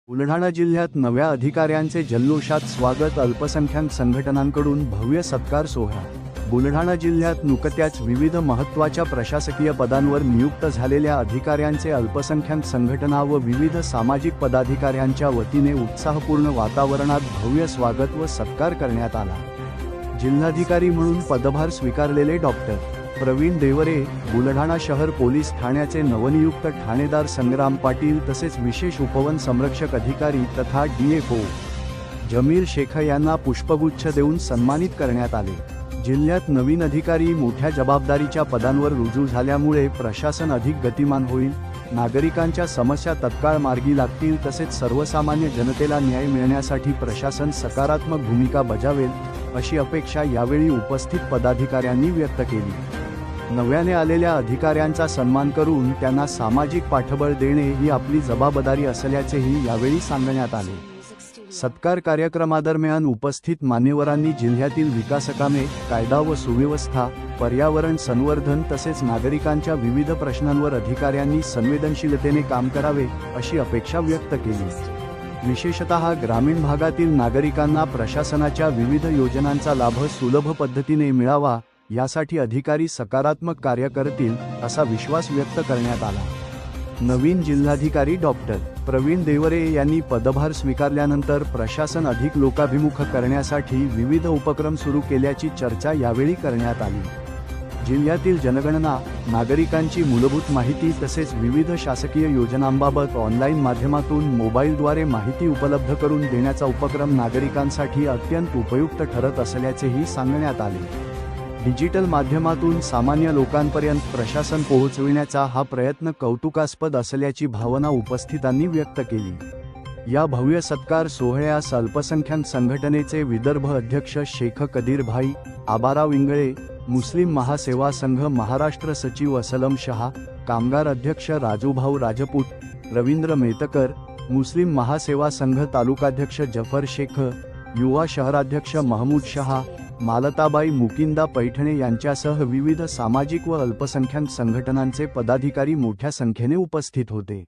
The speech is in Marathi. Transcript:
बुलढाणा जिल्ह्यात नव्या अधिकाऱ्यांचे जल्लोषात स्वागत, अल्पसंख्याक संघटनांकडून भव्य सत्कार सोहळा। बुलढाणा जिल्ह्यात नुकत्याच विविध महत्त्वाच्या प्रशासकीय पदांवर नियुक्त झालेल्या अधिकाऱ्यांचे अल्पसंख्याक संघटना व विविध सामाजिक पदाधिकाऱ्यांच्या वतीने उत्साहपूर्ण वातावरणात भव्य स्वागत व सत्कार करण्यात आला। जिल्हाधिकारी म्हणून पदभार स्वीकारलेले डॉक्टर प्रवीण देवरे, बुलढाणा शहर पोलीस ठाण्याचे नवनियुक्त ठाणेदार संग्राम पाटील तसेच विशेष उपवन संरक्षक अधिकारी तथा DFO जमीर शेख यांना पुष्पगुच्छ देऊन सन्मानित करण्यात आले। जिल्ह्यात नवीन अधिकारी मोठ्या जबाबदारीच्या पदांवर रुजू झाल्यामुळे प्रशासन अधिक गतिमान होईल, नागरिकांच्या समस्या तत्काळ मार्गी लागतील तसेच सर्वसामान्य जनतेला न्याय मिळण्यासाठी प्रशासन सकारात्मक भूमिका बजावेल अशी अपेक्षा यावेळी उपस्थित पदाधिकाऱ्यांनी व्यक्त केली। नव्याने आलेल्या अधिकाऱ्यांचा सन्मान करून त्यांना सामाजिक पाठबळ देणे ही आपली जबाबदारी असल्याचेही यावेळी सांगण्यात आले। सत्कार कार्यक्रमादरम्यान उपस्थित मान्यवरांनी जिल्ह्यातील विकासकामे, कायदा व सुव्यवस्था, पर्यावरण संवर्धन तसेच नागरिकांच्या विविध प्रश्नांवर अधिकाऱ्यांनी संवेदनशीलतेने काम करावे अशी अपेक्षा व्यक्त केली। विशेषतः ग्रामीण भागातील नागरिकांना प्रशासनाच्या विविध योजनांचा लाभ सुलभ पद्धतीने मिळावा यासाठी अधिकारी सकारात्मक कार्य करतील असा विश्वास व्यक्त करण्यात आला। नवीन जिल्हाधिकारी डॉक्टर प्रवीण देवरे यांनी पदभार स्वीकारल्यानंतर प्रशासन अधिक लोकाभिमुख करण्यासाठी विविध उपक्रम सुरू केल्याची चर्चा यावेळी करण्यात आली। जिल्ह्यातील जनगणना, नागरिकांची मूलभूत माहिती तसेच विविध शासकीय योजनांबाबत ऑनलाईन माध्यमातून मोबाईलद्वारे माहिती उपलब्ध करून देण्याचा उपक्रम नागरिकांसाठी अत्यंत उपयुक्त ठरत असल्याचेही सांगण्यात आले। डिजिटल माध्यमातून सामान्य लोकांपर्यंत प्रशासन पोहोचविण्याचा हा प्रयत्न कौतुकास्पद असल्याची भावना उपस्थितांनी व्यक्त केली। या भव्य सत्कार सोहळ्यास अल्पसंख्याक संघटनेचे विदर्भ अध्यक्ष शेख कदीरभाई, आबाराव इंगळे, मुस्लिम महासेवा संघ महाराष्ट्र सचिव असलम शहा, कामगार अध्यक्ष राजूभाऊ राजपूत, रवींद्र मेतकर, मुस्लिम महासेवा संघ तालुकाध्यक्ष जफर शेख, युवा शहराध्यक्ष महमूद शहा, मालताबाई मुकिंदा पैठणे यांच्यासह विविध सामाजिक व अल्पसंख्याक संघटनांचे पदाधिकारी मोठ्या संख्येने उपस्थित होते।